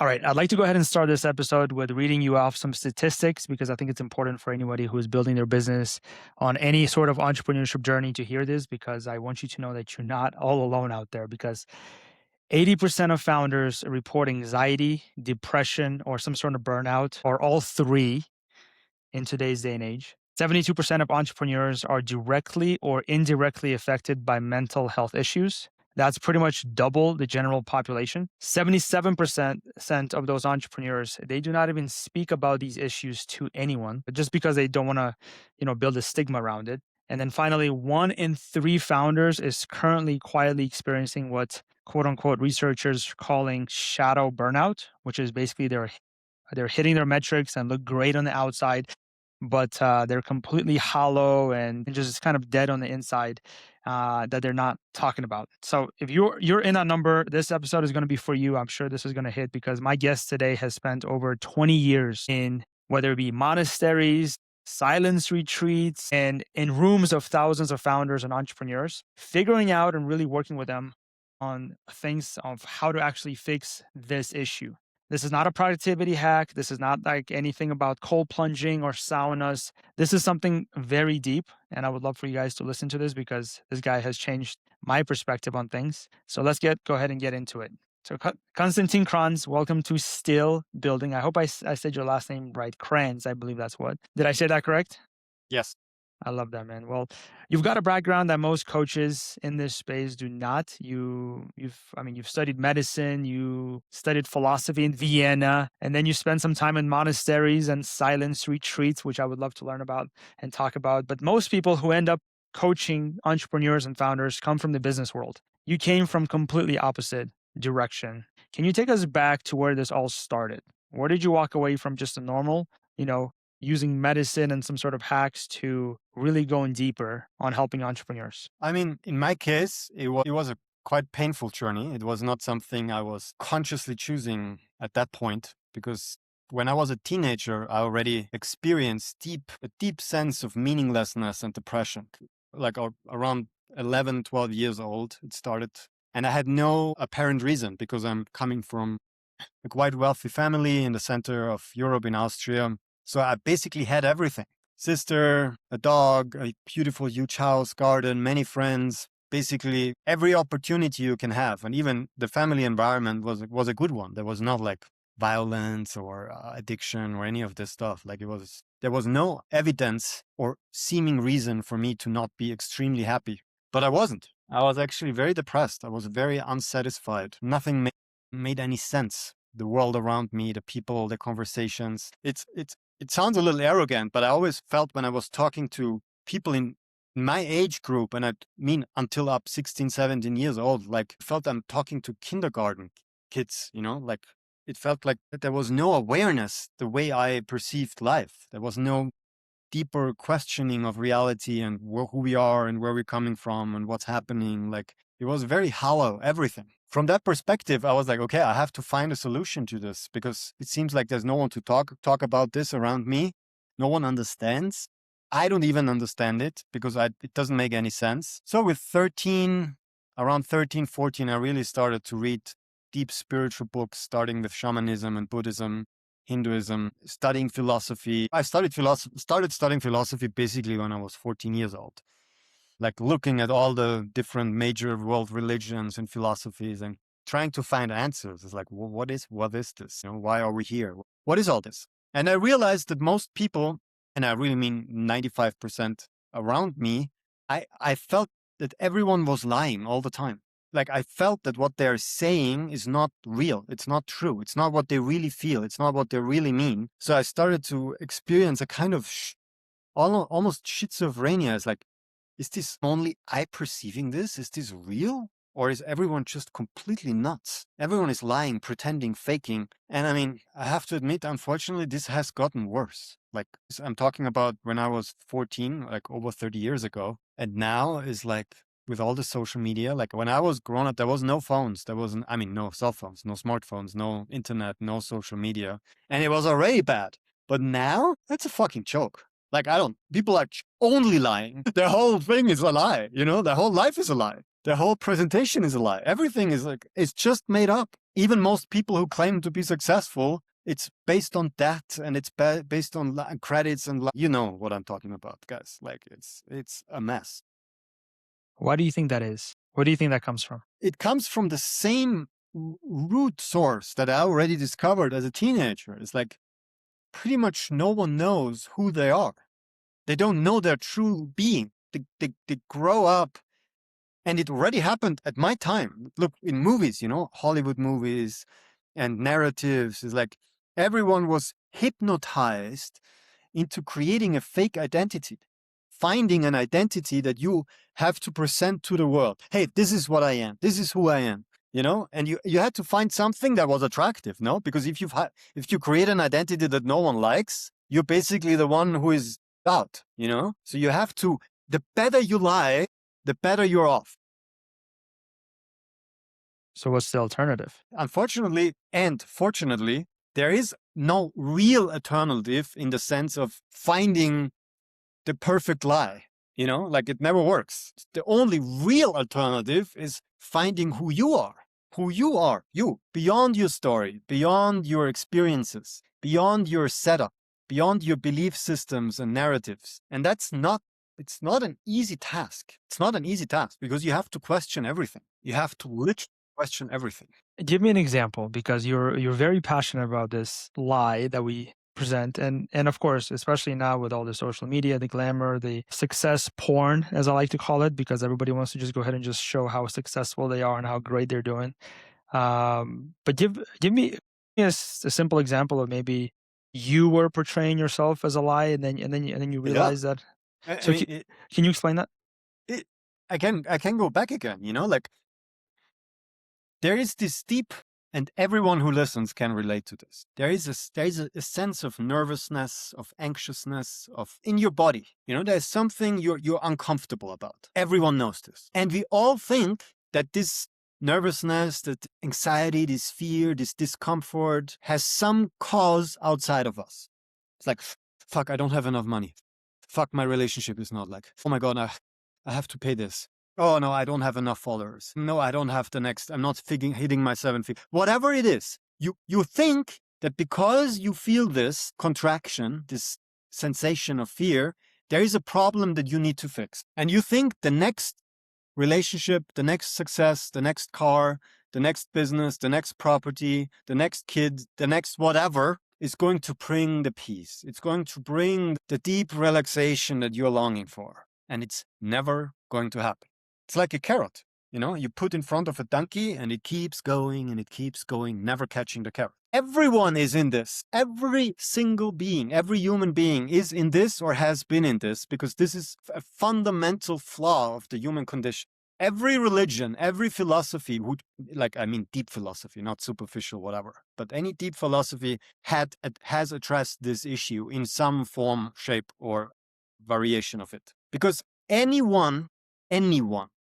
All right, I'd like to go ahead and start this episode with reading you off some statistics because I think it's important for anybody who is building their business on any sort of entrepreneurship journey to hear this because I want you to know that you're not all alone out there because 80% of founders report anxiety, depression, or some sort of burnout, or all three in today's day and age. 72% of entrepreneurs are directly or indirectly affected by mental health issues. That's pretty much double the general population. 77% of those entrepreneurs, they do not even speak about these issues to anyone, but just because they don't want to, build a stigma around it. And then finally, 1 in 3 founders is currently quietly experiencing what quote unquote researchers are calling shadow burnout, which is basically they're hitting their metrics and look great on the outside, but they're completely hollow and just kind of dead on the inside that they're not talking about. So if you're in that number, this episode is going to be for you. I'm sure this is going to hit because my guest today has spent over 20 years in whether it be monasteries, silence retreats, and in rooms of thousands of founders and entrepreneurs, figuring out and really working with them on things of how to actually fix this issue. This is not a productivity hack. This is not like anything about cold plunging or saunas. This is something very deep. And I would love for you guys to listen to this because this guy has changed my perspective on things. So let's go ahead and get into it. So Constantin Cranz, welcome to Still Building. I hope I said your last name right. Cranz, I believe that's what. Did I say that correct? Yes. I love that, man. Well, you've got a background that most coaches in this space do not. You've studied medicine, you studied philosophy in Vienna, and then you spent some time in monasteries and silence retreats, which I would love to learn about and talk about. But most people who end up coaching entrepreneurs and founders come from the business world. You came from completely opposite direction. Can you take us back to where this all started? Where did you walk away from just a normal, using medicine and some sort of hacks to really going deeper on helping entrepreneurs? I mean, in my case, it was a quite painful journey. It was not something I was consciously choosing at that point because when I was a teenager, I already experienced a deep sense of meaninglessness and depression. Like around 11, 12 years old, it started. And I had no apparent reason because I'm coming from a quite wealthy family in the center of Europe in Austria. So I basically had everything. Sister, a dog, a beautiful huge house, garden, many friends, basically every opportunity you can have. And even the family environment was a good one. There was not like violence or addiction or any of this stuff. There was no evidence or seeming reason for me to not be extremely happy. But I wasn't. I was actually very depressed. I was very unsatisfied. Nothing made any sense. The world around me, the people, the conversations. It sounds a little arrogant, but I always felt when I was talking to people in my age group, and I mean until up 16, 17 years old, like felt I'm talking to kindergarten kids, like it felt like there was no awareness the way I perceived life. There was no deeper questioning of reality and who we are and where we're coming from and what's happening. Like it was very hollow, everything. From that perspective, I was like, okay, I have to find a solution to this because it seems like there's no one to talk about this around me. No one understands. I don't even understand it because it doesn't make any sense. So with around 13, 14, I really started to read deep spiritual books, starting with shamanism and Buddhism, Hinduism, studying philosophy. I started studying philosophy basically when I was 14 years old. Like looking at all the different major world religions and philosophies and trying to find answers. It's like, what is this? Why are we here? What is all this? And I realized that most people, and I really mean 95% around me, I felt that everyone was lying all the time. Like I felt that what they're saying is not real. It's not true. It's not what they really feel. It's not what they really mean. So I started to experience a kind of almost schizophrenia. It's like, is this only I perceiving this? Is this real? Or is everyone just completely nuts? Everyone is lying, pretending, faking. And I mean, I have to admit, unfortunately, this has gotten worse. Like I'm talking about when I was 14, like over 30 years ago. And now is like with all the social media, like when I was growing up, there was no phones. No cell phones, no smartphones, no internet, no social media. And it was already bad. But now that's a fucking joke. Like people are only lying. Their whole thing is a lie, their whole life is a lie. Their whole presentation is a lie. Everything is it's just made up. Even most people who claim to be successful, it's based on debt and it's based on credits and you know what I'm talking about, guys. Like it's a mess. Why do you think that is? Where do you think that comes from? It comes from the same root source that I already discovered as a teenager. It's like pretty much no one knows who they are. They don't know their true being. They grow up, and it already happened at my time. Look, in movies, you know, Hollywood movies and narratives, is like everyone was hypnotized into creating a fake identity, finding an identity that you have to present to the world. Hey, this is what I am. This is who I am. You know, and you had to find something that was attractive, no? Because if you create an identity that no one likes, you're basically the one who is out, you know? So you have to, the better you lie, the better you're off. So what's the alternative? Unfortunately and fortunately, there is no real alternative in the sense of finding the perfect lie. You know, like it never works. The only real alternative is finding who you are, you, beyond your story, beyond your experiences, beyond your setup, beyond your belief systems and narratives. And it's not an easy task. It's not an easy task because you have to question everything. You have to literally question everything. Give me an example, because you're very passionate about this lie that we present, and of course, especially now with all the social media, the glamour, the success porn, as I like to call it, because everybody wants to just go ahead and just show how successful they are and how great they're doing. But give me a simple example of maybe you were portraying yourself as a lie, and then you realize that. I So mean, can you explain that? I can go back again, you know, like there is this deep, and everyone who listens can relate to this. There is a sense of nervousness, of anxiousness, of in your body. You know, there's something you're uncomfortable about. Everyone knows this. And we all think that this nervousness, that anxiety, this fear, this discomfort has some cause outside of us. It's like, fuck, I don't have enough money. Fuck, my relationship is not like, oh my God, I have to pay this. Oh no, I don't have enough followers. No, I don't have the next. I'm not hitting my 7 feet. Whatever it is, you think that because you feel this contraction, this sensation of fear, there is a problem that you need to fix. And you think the next relationship, the next success, the next car, the next business, the next property, the next kid, the next whatever is going to bring the peace. It's going to bring the deep relaxation that you're longing for. And it's never going to happen. It's like a carrot, you know, you put in front of a donkey and it keeps going and it keeps going, never catching the carrot. Everyone is in this. Every single being, every human being is in this or has been in this, because this is a fundamental flaw of the human condition. Every religion, every philosophy, deep philosophy, not superficial, whatever, but any deep philosophy has addressed this issue in some form, shape, or variation of it. Because anyone,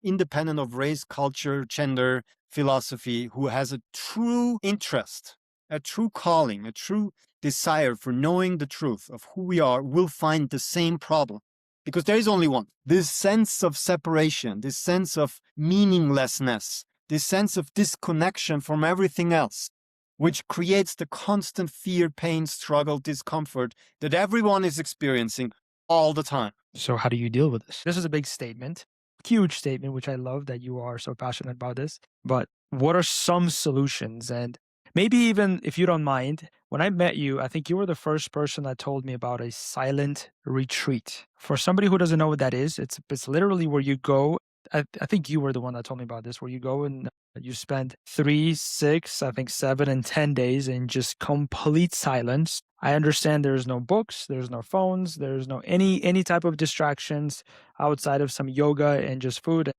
independent of race, culture, gender, philosophy, who has a true interest, a true calling, a true desire for knowing the truth of who we are, will find the same problem. Because there is only one. This sense of separation, this sense of meaninglessness, this sense of disconnection from everything else, which creates the constant fear, pain, struggle, discomfort that everyone is experiencing all the time. So how do you deal with this? This is a big statement, huge statement, which I love that you are so passionate about this. But what are some solutions? And maybe even if you don't mind, when I met you, I think you were the first person that told me about a silent retreat. For somebody who doesn't know what that is, it's literally where you go. I think you were the one that told me about this, where you go and you spend 3, 6, I think 7 and 10 days in just complete silence. I understand there's no books, there's no phones, there's no any type of distractions outside of some yoga and just food.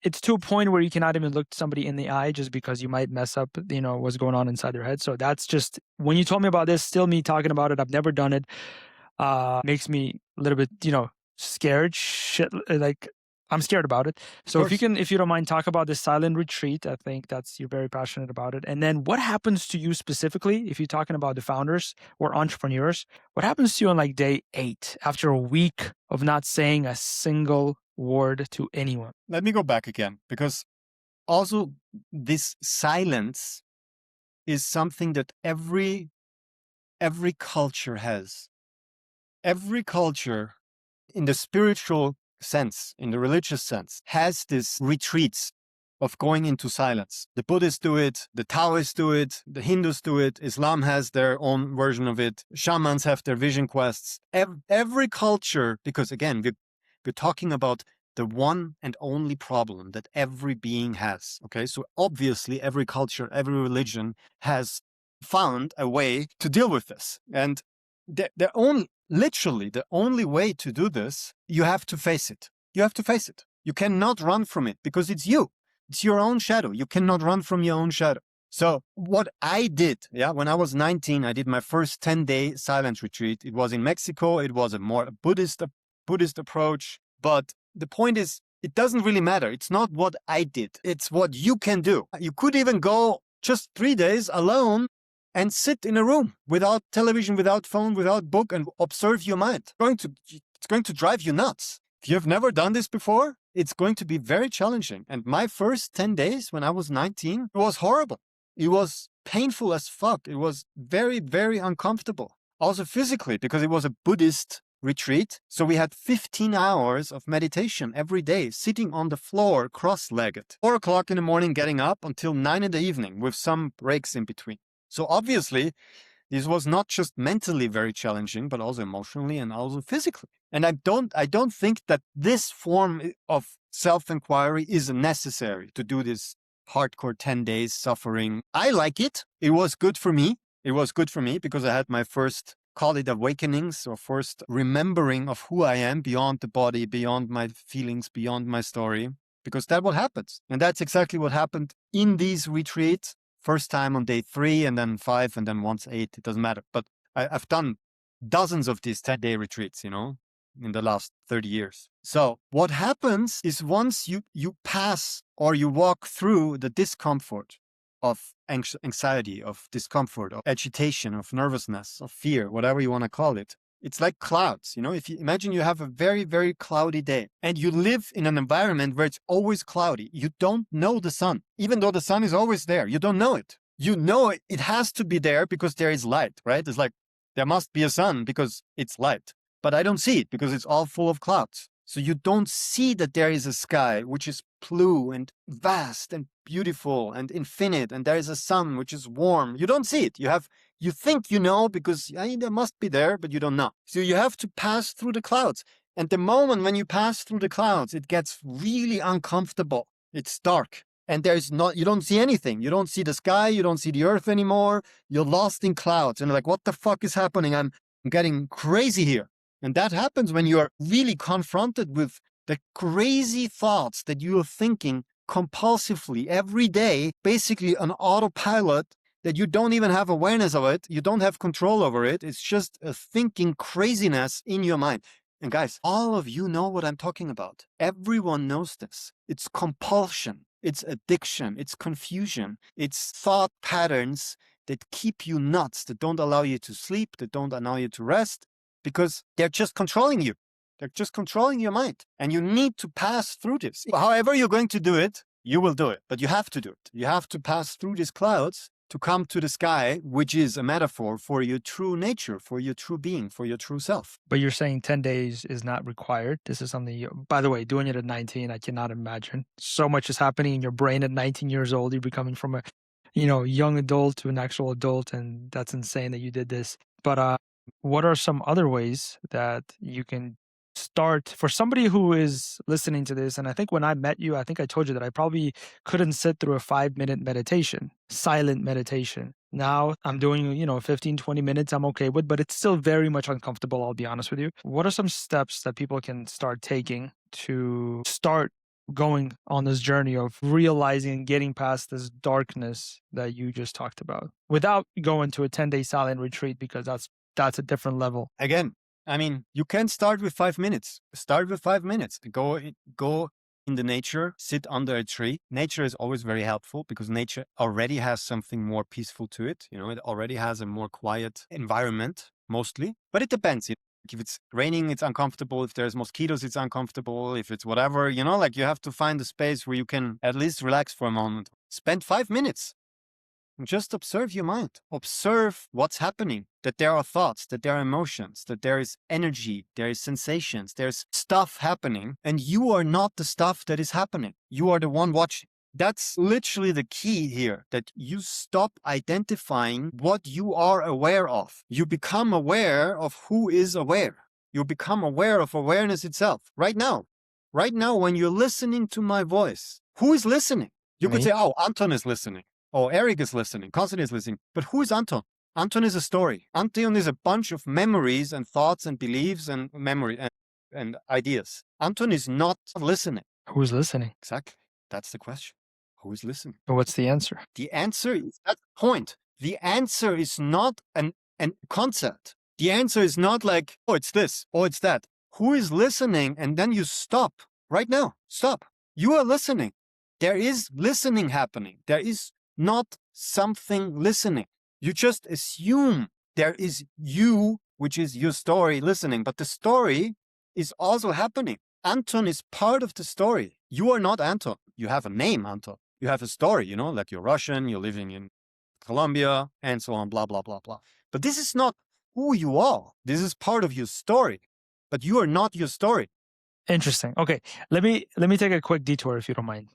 It's to a point where you cannot even look somebody in the eye just because you might mess up, what's going on inside their head. So that's just, when you told me about this, still me talking about it, I've never done it, makes me a little bit, scared. Shit, like I'm scared about it. So if you don't mind, talk about this silent retreat. I think you're very passionate about it. And then what happens to you specifically, if you're talking about the founders or entrepreneurs, what happens to you on like day 8 after a week of not saying a single word to anyone? Let me go back again, because also this silence is something that every culture has. Every culture, in the spiritual sense, in the religious sense, has this retreats of going into silence. The Buddhists do it, the Taoists do it, the Hindus do it, Islam has their own version of it, shamans have their vision quests. Every culture, because again, we're talking about the one and only problem that every being has. Okay, so obviously every culture, every religion has found a way to deal with this. And their own, literally the only way to do this, you have to face it. You have to face it. You cannot run from it because it's you. It's your own shadow. You cannot run from your own shadow. So what I did, when I was 19, I did my first 10-day silence retreat. It was in Mexico. It was a more Buddhist approach. But the point is, it doesn't really matter. It's not what I did. It's what you can do. You could even go just 3 days alone and sit in a room without television, without phone, without book, and observe your mind. It's going to drive you nuts. If you've never done this before, it's going to be very challenging. And my first 10 days when I was 19, it was horrible. It was painful as fuck. It was very, very uncomfortable. Also physically, because it was a Buddhist retreat. So we had 15 hours of meditation every day, sitting on the floor, cross-legged. 4 o'clock in the morning, getting up until 9 in the evening with some breaks in between. So obviously, this was not just mentally very challenging, but also emotionally and also physically. And I don't think that this form of self-inquiry is necessary to do this hardcore 10 days suffering. I like it. It was good for me. It was good for me because I had my first, call it awakenings, or first remembering of who I am beyond the body, beyond my feelings, beyond my story, because that's what happens. And that's exactly what happened in these retreats. First time on day 3 and then 5 and then once 8, it doesn't matter. But I've done dozens of these 10-day retreats, in the last 30 years. So what happens is once you pass or you walk through the discomfort of anxiety, of discomfort, of agitation, of nervousness, of fear, whatever you want to call it, it's like clouds. If you imagine you have a very, very cloudy day and you live in an environment where it's always cloudy, you don't know the sun. Even though the sun is always there, you don't know it. You know it has to be there because there is light, right? It's like there must be a sun because it's light. But I don't see it because it's all full of clouds. So you don't see that there is a sky which is blue and vast and beautiful and infinite, and there is a sun which is warm. You don't see it. You think you know because there must be there, but you don't know. So you have to pass through the clouds. And the moment when you pass through the clouds, it gets really uncomfortable. It's dark. And you don't see anything. You don't see the sky. You don't see the earth anymore. You're lost in clouds. And like, what the fuck is happening? I'm getting crazy here. And that happens when you are really confronted with the crazy thoughts that you are thinking compulsively every day, basically an autopilot that you don't even have awareness of it. You don't have control over it. It's just a thinking craziness in your mind. And guys, all of you know what I'm talking about. Everyone knows this. It's compulsion. It's addiction. It's confusion. It's thought patterns that keep you nuts, that don't allow you to sleep, that don't allow you to rest, because they're just controlling you. They're just controlling your mind. And you need to pass through this. However you're going to do it, you will do it. But you have to do it. You have to pass through these clouds to come to the sky, which is a metaphor for your true nature, for your true being, for your true self. But you're saying 10 days is not required. This is something by the way, doing it at 19, I cannot imagine. So much is happening in your brain at 19 years old. You're becoming from a, young adult to an actual adult. And that's insane that you did this. But what are some other ways that you can start for somebody who is listening to this? And I think when I met you, I think I told you that I probably couldn't sit through a 5-minute meditation, silent meditation. Now I'm doing, 15, 20 minutes I'm okay with, but it's still very much uncomfortable, I'll be honest with you. What are some steps that people can start taking to start going on this journey of realizing and getting past this darkness that you just talked about without going to a 10-day silent retreat, because that's a different level? Again, you can start with 5 minutes. Start with 5 minutes. Go in the nature, sit under a tree. Nature is always very helpful because nature already has something more peaceful to it. It already has a more quiet environment, mostly. But it depends. If it's raining, it's uncomfortable. If there's mosquitoes, it's uncomfortable. If it's whatever, you have to find a space where you can at least relax for a moment. Spend 5 minutes. Just observe your mind. Observe what's happening, that there are thoughts, that there are emotions, that there is energy, there is sensations, there's stuff happening, and you are not the stuff that is happening. You are the one watching. That's literally the key here, that you stop identifying what you are aware of. You become aware of who is aware. You become aware of awareness itself. Right now, when you're listening to my voice, who is listening? You could Me? say, oh, Anton is listening. Oh, Eric is listening. Constantine is listening. But who is Anton? Anton is a story. Anton is a bunch of memories and thoughts and beliefs and memory and ideas. Anton is not listening. Who's listening? Exactly. That's the question. Who is listening? But what's the answer? The answer is that point. The answer is not an concept. The answer is not like, oh, it's this, oh, it's that. Who is listening? And then you stop right now. Stop. You are listening. There is listening happening. There is not something listening. You just assume there is you, which is your story, listening. But the story is also happening. Anton is part of the story. You are not Anton. You have a name, Anton. You have a story, like you're Russian, you're living in Colombia, and so on, blah, blah, blah, blah. But this is not who you are. This is part of your story. But you are not your story. Interesting. Okay, let me take a quick detour if you don't mind.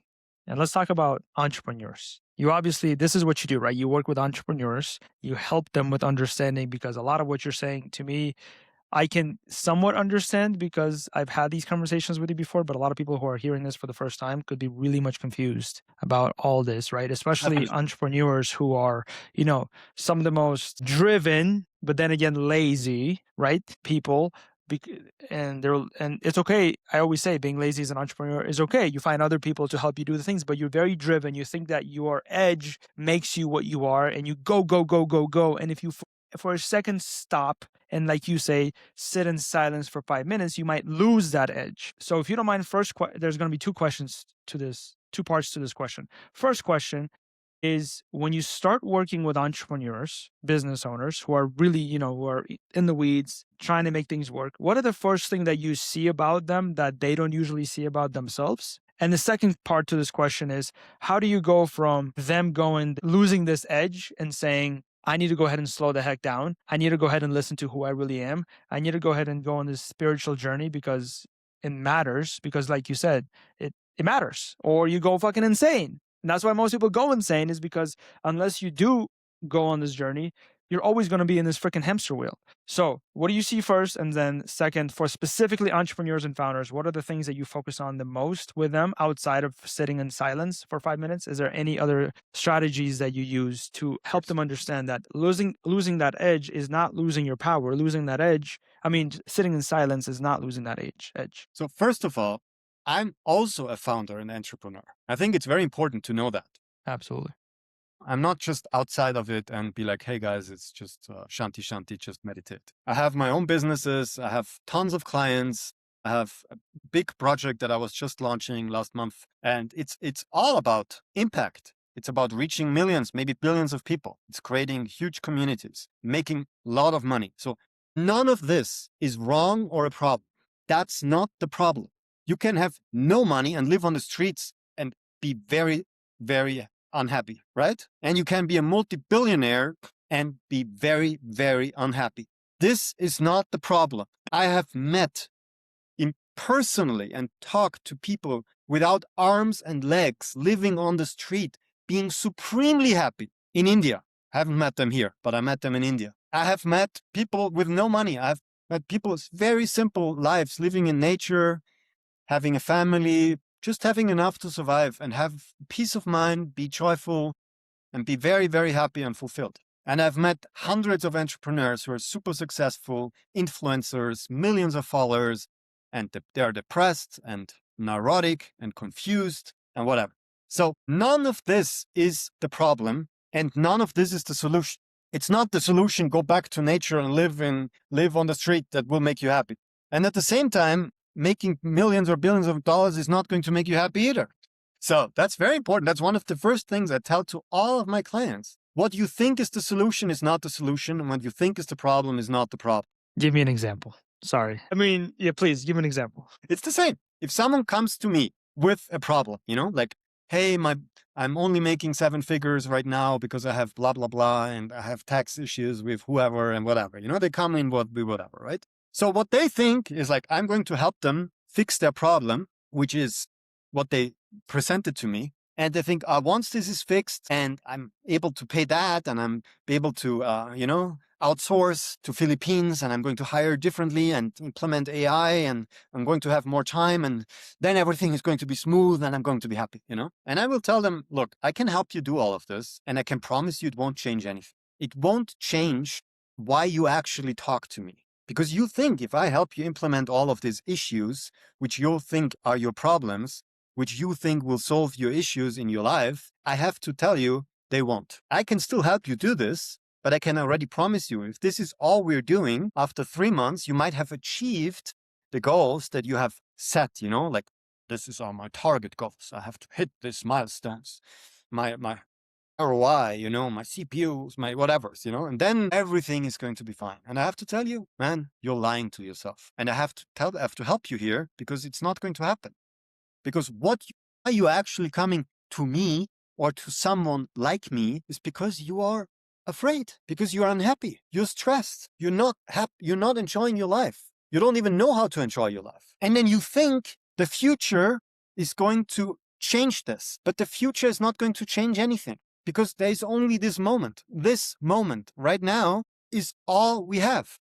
And let's talk about entrepreneurs. You obviously, this is what you do, right? You work with entrepreneurs, you help them with understanding, because a lot of what you're saying to me, I can somewhat understand because I've had these conversations with you before, but a lot of people who are hearing this for the first time could be really much confused about all this, right? Especially entrepreneurs who are, some of the most driven, but then again, lazy, right? People. And it's okay. I always say being lazy as an entrepreneur is okay. You find other people to help you do the things, but you're very driven. You think that your edge makes you what you are, and you go, go, go, go, go. And if you for a second stop and, like you say, sit in silence for 5 minutes, you might lose that edge. So if you don't mind, there's going to be two parts to this question. First question is, when you start working with entrepreneurs, business owners who are really, who are in the weeds, trying to make things work, what are the first thing that you see about them that they don't usually see about themselves? And the second part to this question is, how do you go from them losing this edge and saying, I need to go ahead and slow the heck down. I need to go ahead and listen to who I really am. I need to go ahead and go on this spiritual journey because it matters. Because like you said, it matters. Or you go fucking insane. And that's why most people go insane, is because unless you do go on this journey, you're always going to be in this freaking hamster wheel. So what do you see first? And then second, for specifically entrepreneurs and founders, what are the things that you focus on the most with them outside of sitting in silence for 5 minutes? Is there any other strategies that you use to help them understand that losing that edge is not losing your power? Losing that edge, sitting in silence is not losing that edge. So first of all, I'm also a founder and entrepreneur. I think it's very important to know that. Absolutely. I'm not just outside of it and be like, hey guys, it's just shanti, just meditate. I have my own businesses. I have tons of clients. I have a big project that I was just launching last month. And it's all about impact. It's about reaching millions, maybe billions of people. It's creating huge communities, making a lot of money. So none of this is wrong or a problem. That's not the problem. You can have no money and live on the streets and be very, very unhappy, right? And you can be a multi-billionaire and be very, very unhappy. This is not the problem. I have met personally and talked to people without arms and legs, living on the street, being supremely happy in India. I haven't met them here, but I met them in India. I have met people with no money. I've met people with very simple lives, living in nature, having a family, just having enough to survive and have peace of mind, be joyful, and be very, very happy and fulfilled. And I've met hundreds of entrepreneurs who are super successful, influencers, millions of followers, and they're depressed and neurotic and confused and whatever. So none of this is the problem, and none of this is the solution. It's not the solution, go back to nature and live on the street, that will make you happy. And at the same time, making millions or billions of dollars is not going to make you happy either. So that's very important. That's one of the first things I tell to all of my clients. What you think is the solution is not the solution, and what you think is the problem is not the problem. Give me an example. Sorry. Please give me an example. It's the same. If someone comes to me with a problem, like, hey, I'm only making 7 figures right now because I have blah, blah, blah, and I have tax issues with whoever and whatever. They come in with whatever, right? So what they think is like, I'm going to help them fix their problem, which is what they presented to me. And they think, once this is fixed and I'm able to pay that and I'm able to, outsource to Philippines and I'm going to hire differently and implement AI and I'm going to have more time and then everything is going to be smooth and I'm going to be happy, And I will tell them, look, I can help you do all of this and I can promise you it won't change anything. It won't change why you actually talk to me. Because you think if I help you implement all of these issues, which you think are your problems, which you think will solve your issues in your life, I have to tell you they won't. I can still help you do this, but I can already promise you, if this is all we're doing, after 3 months, you might have achieved the goals that you have set, like this is all my target goals. I have to hit these milestones, my ROI, my CPUs, my whatevers, and then everything is going to be fine. And I have to tell you, man, you're lying to yourself. And I have to help you here because it's not going to happen. Because why are you actually coming to me or to someone like me is because you are afraid, because you are unhappy, you're stressed, you're not happy, you're not enjoying your life. You don't even know how to enjoy your life. And then you think the future is going to change this, but the future is not going to change anything because there's only this moment. This moment right now is all we have.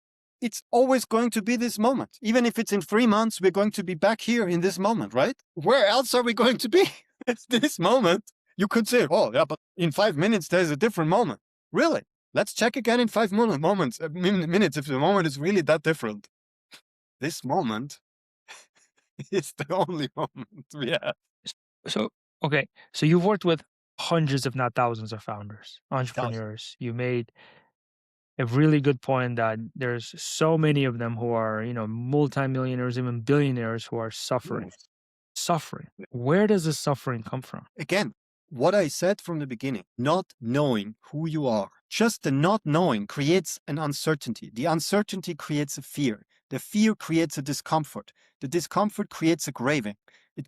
It's always going to be this moment. Even if it's in 3 months, we're going to be back here in this moment, right? Where else are we going to be? It's this moment. You could say, oh, yeah, but in 5 minutes, there's a different moment. Really? Let's check again in 5 minutes if the moment is really that different. This moment is the only moment we have. So, okay. So you've worked with hundreds, if not thousands, of founders, entrepreneurs. You made a really good point that there's so many of them who are, multimillionaires, even billionaires who are suffering. Yes. Suffering. Where does the suffering come from? Again, what I said from the beginning, not knowing who you are. Just the not knowing creates an uncertainty. The uncertainty creates a fear. The fear creates a discomfort. The discomfort creates a craving. It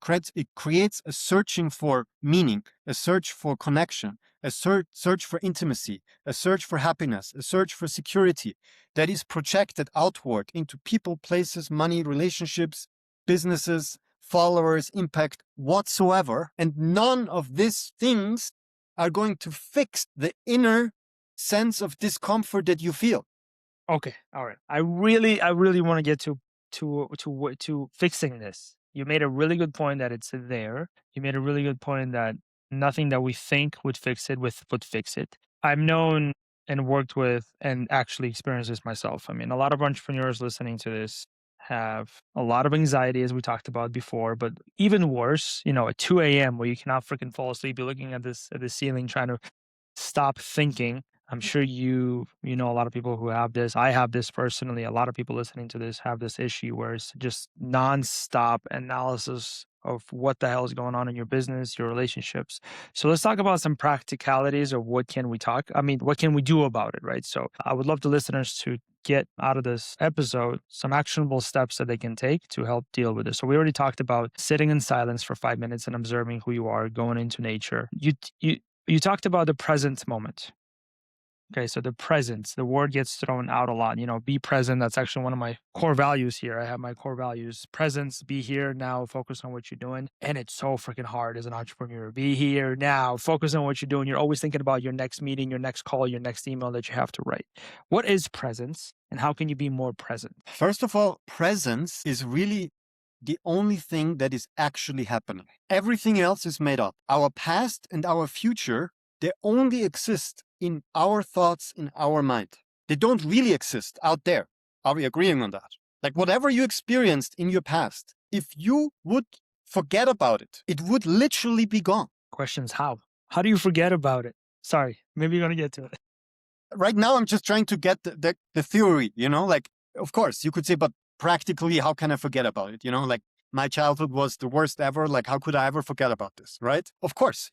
creates a searching for meaning, a search for connection, a search for intimacy, a search for happiness, a search for security that is projected outward into people, places, money, relationships, businesses, followers, impact, whatsoever. And none of these things are going to fix the inner sense of discomfort that you feel. Okay, all right. I really want to get to fixing this. You made a really good point that it's there. You made a really good point that nothing that we think would fix it would fix it. I've known and worked with and actually experienced this myself. I mean, a lot of entrepreneurs listening to this have a lot of anxiety, as we talked about before, but even worse, at 2 a.m. where you cannot freaking fall asleep, you're looking at the ceiling trying to stop thinking. I'm sure you know a lot of people who have this. I have this personally. A lot of people listening to this have this issue where it's just nonstop analysis of what the hell is going on in your business, your relationships. So let's talk about some practicalities of what can we do about it, right? So I would love the listeners to get out of this episode some actionable steps that they can take to help deal with this. So we already talked about sitting in silence for 5 minutes and observing who you are, going into nature. You talked about the present moment. Okay, so the presence, the word gets thrown out a lot. Be present. That's actually one of my core values here. I have my core values: presence, be here now, focus on what you're doing. And it's so freaking hard as an entrepreneur. Be here now, focus on what you're doing. You're always thinking about your next meeting, your next call, your next email that you have to write. What is presence, and how can you be more present? First of all, presence is really the only thing that is actually happening. Everything else is made up. Our past and our future, they only exist in our thoughts, in our mind. They don't really exist out there. Are we agreeing on that? Like whatever you experienced in your past, if you would forget about it, it would literally be gone. Questions: how? How do you forget about it? Sorry, maybe you're going to get to it. Right now, I'm just trying to get the theory, like, of course, you could say, but practically, how can I forget about it? Like my childhood was the worst ever. Like, how could I ever forget about this? Right? Of course,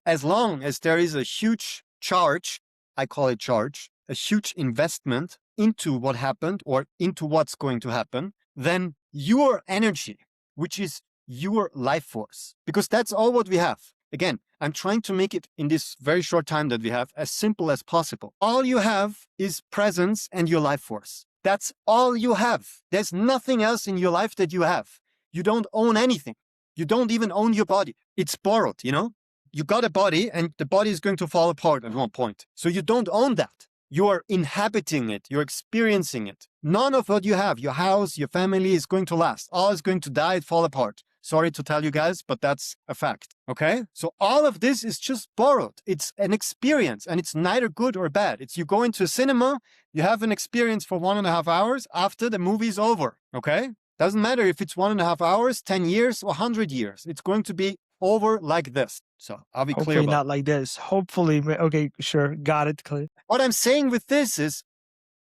as long as there is a huge charge, I call it charge, a huge investment into what happened or into what's going to happen, then your energy, which is your life force, because that's all what we have. Again, I'm trying to make it in this very short time that we have as simple as possible. All you have is presence and your life force. That's all you have. There's nothing else in your life that you have. You don't own anything. You don't even own your body. It's borrowed, you know? You got a body and the body is going to fall apart at one point. So you don't own that. You are inhabiting it. You're experiencing it. None of what you have, your house, your family, is going to last. All is going to die, fall apart. Sorry to tell you guys, but that's a fact. Okay? So all of this is just borrowed. It's an experience and it's neither good or bad. It's you go into a cinema, you have an experience for 1.5 hours after the movie's over. Okay? Doesn't matter if it's 1.5 hours, 10 years, or 100 years. It's going to be over like this. So I'll be clear Hopefully about not like this. Hopefully, okay, sure, got it. Clear. what I'm saying with this is,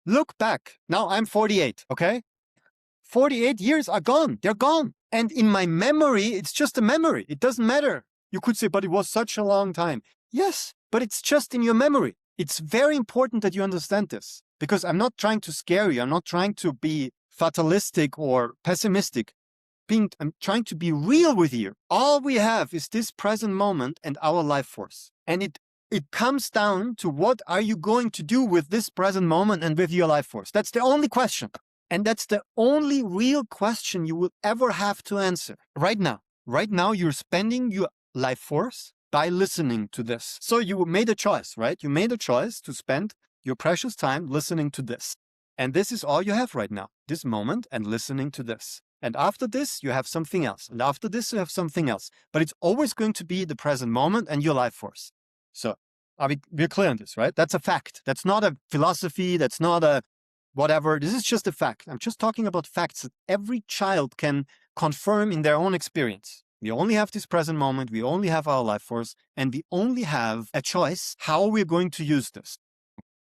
look back. Now I'm 48, okay? 48 years are gone. They're gone. And in my memory, it's just a memory. It doesn't matter. You could say, but it was such a long time. Yes, but it's just in your memory. It's very important that you understand this, because I'm not trying to scare you. I'm not trying to be fatalistic or pessimistic. I'm trying to be real with you. All we have is this present moment and our life force. And it comes down to, what are you going to do with this present moment and with your life force? That's the only question. And that's the only real question you will ever have to answer right now. Right now, you're spending your life force by listening to this. So you made a choice, right? You made a choice to spend your precious time listening to this. And this is all you have right now, this moment and listening to this. And after this, you have something else. And after this, you have something else. But it's always going to be the present moment and your life force. So we're clear on this, right? That's a fact. That's not a philosophy. That's not a whatever. This is just a fact. I'm just talking about facts that every child can confirm in their own experience. We only have this present moment. We only have our life force. And we only have a choice how we're going to use this.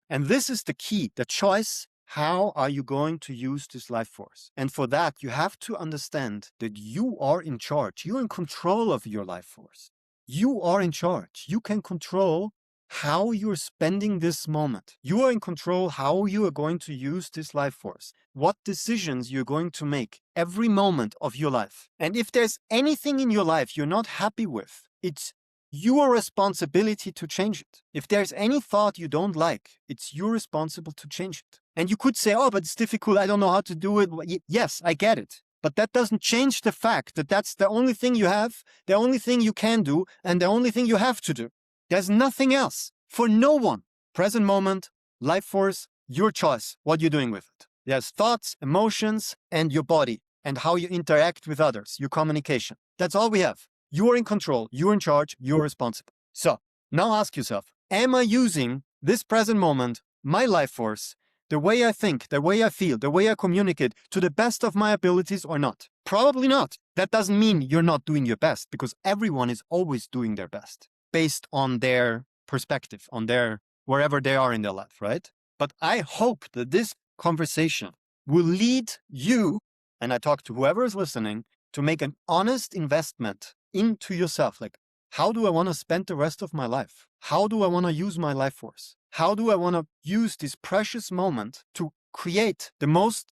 And this is the key, the choice. How are you going to use this life force? And for that, you have to understand that you are in charge. You're in control of your life force. You are in charge. You can control how you're spending this moment. You are in control how you are going to use this life force, what decisions you're going to make every moment of your life. And if there's anything in your life you're not happy with, it's your responsibility to change it. If there's any thought you don't like, it's your responsibility to change it. And you could say, oh, but it's difficult. I don't know how to do it. Yes, I get it. But that doesn't change the fact that that's the only thing you have, the only thing you can do, and the only thing you have to do. There's nothing else for no one. Present moment, life force, your choice, what you're doing with it. There's thoughts, emotions, and your body, and how you interact with others, your communication. That's all we have. You are in control, you're in charge, you're responsible. So now ask yourself, am I using this present moment, my life force, the way I think, the way I feel, the way I communicate to the best of my abilities or not? Probably not. That doesn't mean you're not doing your best, because everyone is always doing their best based on their perspective, on their wherever they are in their life, right? But I hope that this conversation will lead you, and I talk to whoever is listening, to make an honest investment into yourself. Like, how do I want to spend the rest of my life? How do I want to use my life force? How do I want to use this precious moment to create the most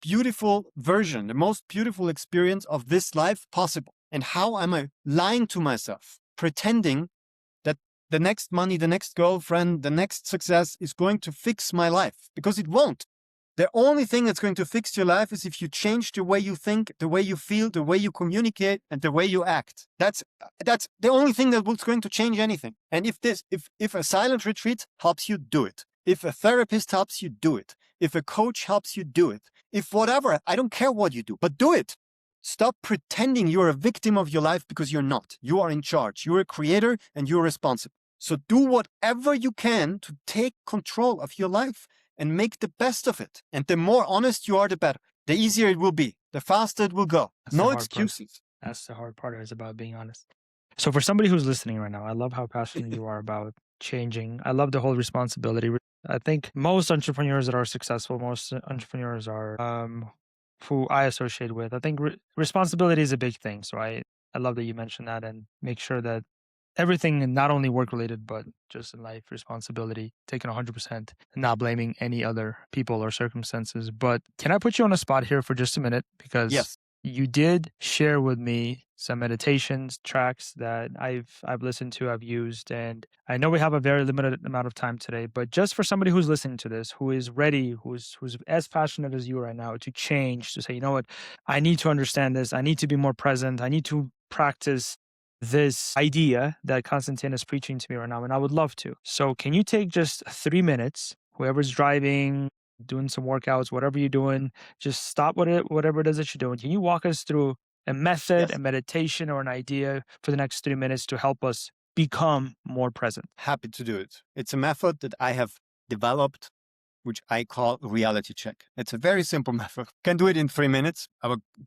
beautiful version, the most beautiful experience of this life possible? And how am I lying to myself, pretending that the next money, the next girlfriend, the next success is going to fix my life? Because it won't. The only thing that's going to fix your life is if you change the way you think, the way you feel, the way you communicate, and the way you act. That's the only thing that's going to change anything. And if a silent retreat helps you, do it. If a therapist helps you, do it. If a coach helps you, do it. If whatever, I don't care what you do, but do it. Stop pretending you're a victim of your life, because you're not. You are in charge. You're a creator and you're responsible. So do whatever you can to take control of your life and make the best of it. And the more honest you are, the better. The easier it will be. The faster it will go. That's no excuses. That's the hard part, is about being honest. So for somebody who's listening right now, I love how passionate you are about changing. I love the whole responsibility. I think most entrepreneurs that are successful, most entrepreneurs are who I associate with. I think responsibility is a big thing. So I love that you mentioned that, and make sure that everything, not only work related, but just in life, responsibility, taking 100%, not blaming any other people or circumstances. But can I put you on a spot here for just a minute? Because Yes. You did share with me some meditations tracks that I've listened to, I've used, and I know we have a very limited amount of time today, but just for somebody who's listening to this, who is ready, who's as passionate as you right now to change, to say, you know what, I need to understand this, I need to be more present, I need to practice this idea that Constantine is preaching to me right now, and I would love to. So, can you take just 3 minutes, whoever's driving, doing some workouts, whatever you're doing, just stop with it, whatever it is that you're doing. Can you walk us through a method, a Yes. meditation, or an idea for the next 3 minutes to help us become more present? Happy to do it. It's a method that I have developed, which I call reality check. It's a very simple method. Can do it in 3 minutes.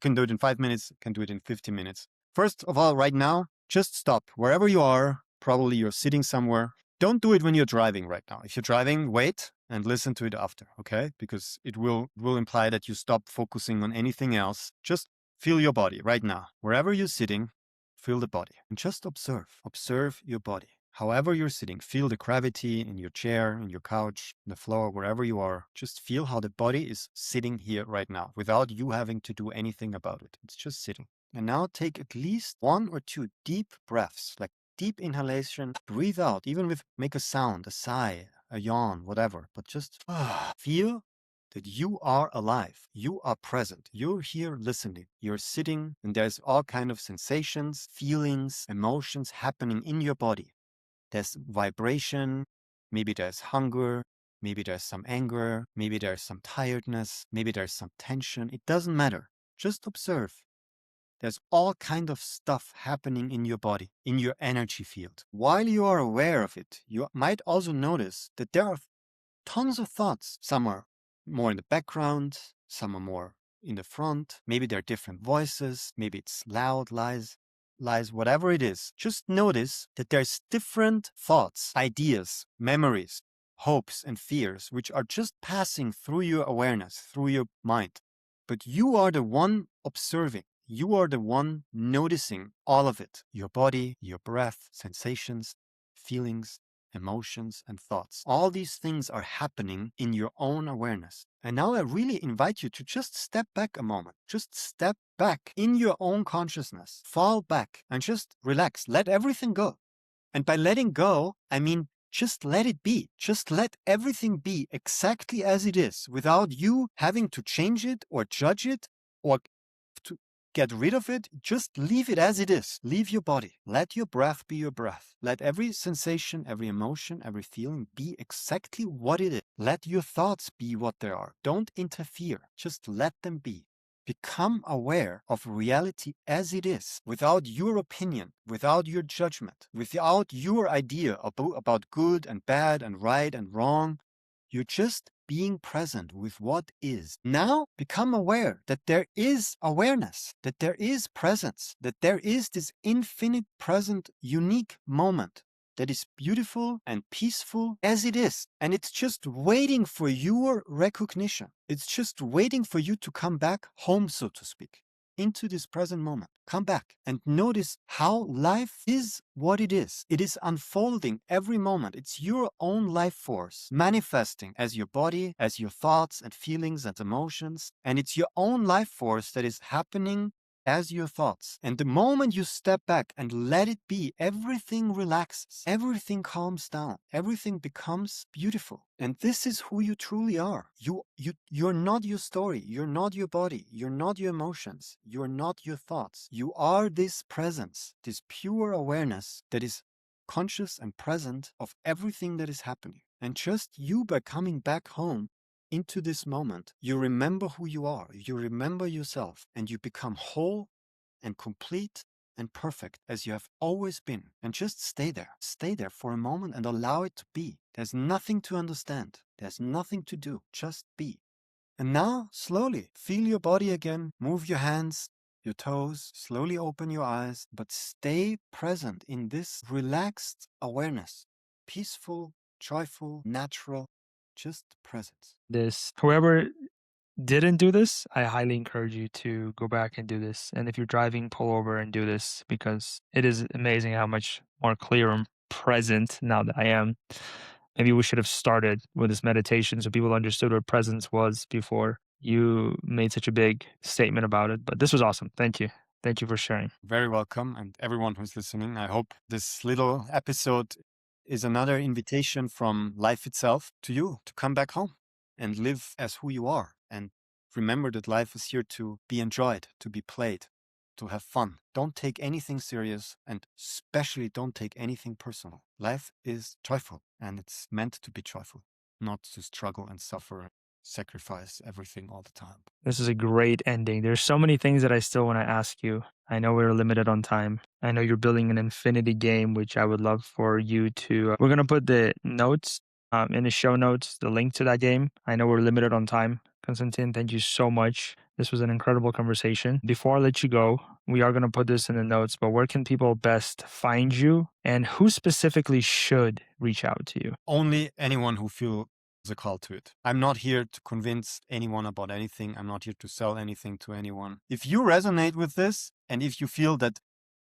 Can do it in 5 minutes. Can do it in 50 minutes. First of all, right now, just stop wherever you are. Probably you're sitting somewhere. Don't do it when you're driving right now. If you're driving, wait and listen to it after, okay? Because it will imply that you stop focusing on anything else. Just feel your body right now. Wherever you're sitting, feel the body and just observe. Observe your body. However you're sitting, feel the gravity in your chair, in your couch, the floor, wherever you are. Just feel how the body is sitting here right now without you having to do anything about it. It's just sitting. And now take at least 1 or 2 deep breaths, like deep inhalation. Breathe out, even with make a sound, a sigh, a yawn, whatever. But just feel that you are alive. You are present. You're here listening. You're sitting, and there's all kind of sensations, feelings, emotions happening in your body. There's vibration, maybe there's hunger, maybe there's some anger, maybe there's some tiredness, maybe there's some tension. It doesn't matter. Just observe. There's all kind of stuff happening in your body, in your energy field. While you are aware of it, you might also notice that there are tons of thoughts. Some are more in the background, some are more in the front. Maybe there are different voices. Maybe it's loud, lies, whatever it is. Just notice that there's different thoughts, ideas, memories, hopes, and fears, which are just passing through your awareness, through your mind. But you are the one observing. You are the one noticing all of it. Your body, your breath, sensations, feelings, emotions, and thoughts. All these things are happening in your own awareness. And now I really invite you to just step back a moment. Just step back in your own consciousness. Fall back and just relax. Let everything go. And by letting go, I mean just let it be. Just let everything be exactly as it is without you having to change it or judge it or to get rid of it. Just leave it as it is. Leave your body. Let your breath be your breath. Let every sensation, every emotion, every feeling be exactly what it is. Let your thoughts be what they are. Don't interfere. Just let them be. Become aware of reality as it is, without your opinion, without your judgment, without your idea about good and bad and right and wrong. You're just being present with what is. Now become aware that there is awareness, that there is presence, that there is this infinite present unique moment that is beautiful and peaceful as it is. And it's just waiting for your recognition. It's just waiting for you to come back home, so to speak, into this present moment. Come back and notice how life is what it is. It is unfolding every moment. It's your own life force manifesting as your body, as your thoughts and feelings and emotions. And it's your own life force that is happening as your thoughts. And the moment you step back and let it be, everything relaxes, everything calms down, everything becomes beautiful. And this is who you truly are. You're not your story. You're not your body. You're not your emotions. You're not your thoughts. You are this presence, this pure awareness that is conscious and present of everything that is happening. And just you, by coming back home into this moment, you remember who you are, you remember yourself, and you become whole and complete and perfect as you have always been. And just stay there. Stay there for a moment and allow it to be. There's nothing to understand. There's nothing to do. Just be. And now, slowly, feel your body again. Move your hands, your toes. Slowly open your eyes, but stay present in this relaxed awareness. Peaceful, joyful, natural, just presence. This, whoever didn't do this, I highly encourage you to go back and do this. And if you're driving, pull over and do this because it is amazing how much more clear and present now that I am. Maybe we should have started with this meditation so people understood what presence was before. you made such a big statement about it. But this was awesome. Thank you. Thank you for sharing. Very welcome. And everyone who's listening, I hope this little episode is another invitation from life itself to you to come back home and live as who you are. And remember that life is here to be enjoyed, to be played, to have fun. Don't take anything serious, and especially don't take anything personal. Life is joyful, and it's meant to be joyful, not to struggle and suffer, sacrifice everything all the time. This is a great ending. There's so many things that I still want to ask you. I know we're limited on time. I know you're building an infinity game, which I would love for you to. We're going to put the notes in the show notes, the link to that game. I know we're limited on time. Konstantin, thank you so much. This was an incredible conversation. Before I let you go, we are going to put this in the notes, but where can people best find you and who specifically should reach out to you? Only anyone who feels a call to it. I'm not here to convince anyone about anything. I'm not here to sell anything to anyone. If you resonate with this, and if you feel that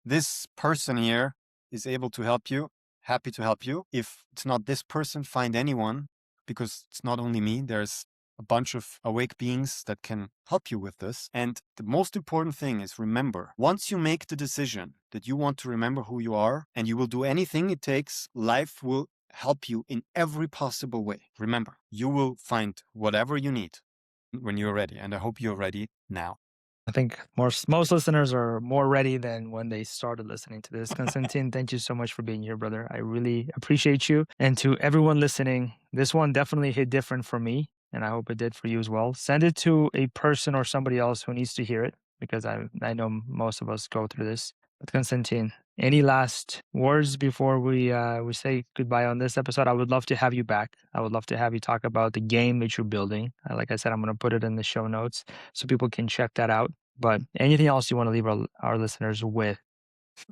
this person here is able to help you, happy to help you. If it's not this person, find anyone, because it's not only me. There's a bunch of awake beings that can help you with this. And the most important thing is, remember, once you make the decision that you want to remember who you are and you will do anything it takes, life will help you in every possible way. Remember, you will find whatever you need when you're ready. And I hope you're ready now. I think most listeners are more ready than when they started listening to this. Konstantin, thank you so much for being here, brother. I really appreciate you. And to everyone listening, this one definitely hit different for me, and I hope it did for you as well. Send it to a person or somebody else who needs to hear it, because I know most of us go through this. But Konstantin, any last words before we say goodbye on this episode? I would love to have you back. I would love to have you talk about the game that you're building. Like I said, I'm going to put it in the show notes so people can check that out. But anything else you want to leave our listeners with?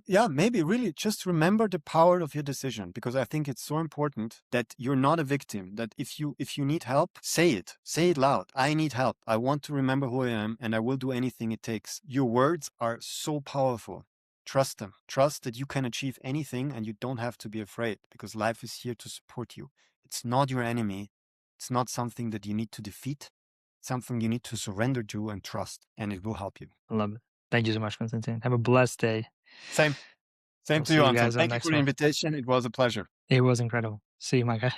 Yeah, maybe really just remember the power of your decision, because I think it's so important that you're not a victim, that if you need help, say it loud. I need help. I want to remember who I am, and I will do anything it takes. Your words are so powerful. Trust them. Trust that you can achieve anything and you don't have to be afraid, because life is here to support you. It's not your enemy. It's not something that you need to defeat. It's something you need to surrender to and trust, and it will help you. I love it. Thank you so much, Konstantin. Have a blessed day. Same We'll to see you, you Anton. guys on Thank the you for next the one. invitation. It was a pleasure. It was incredible. See you, my guy.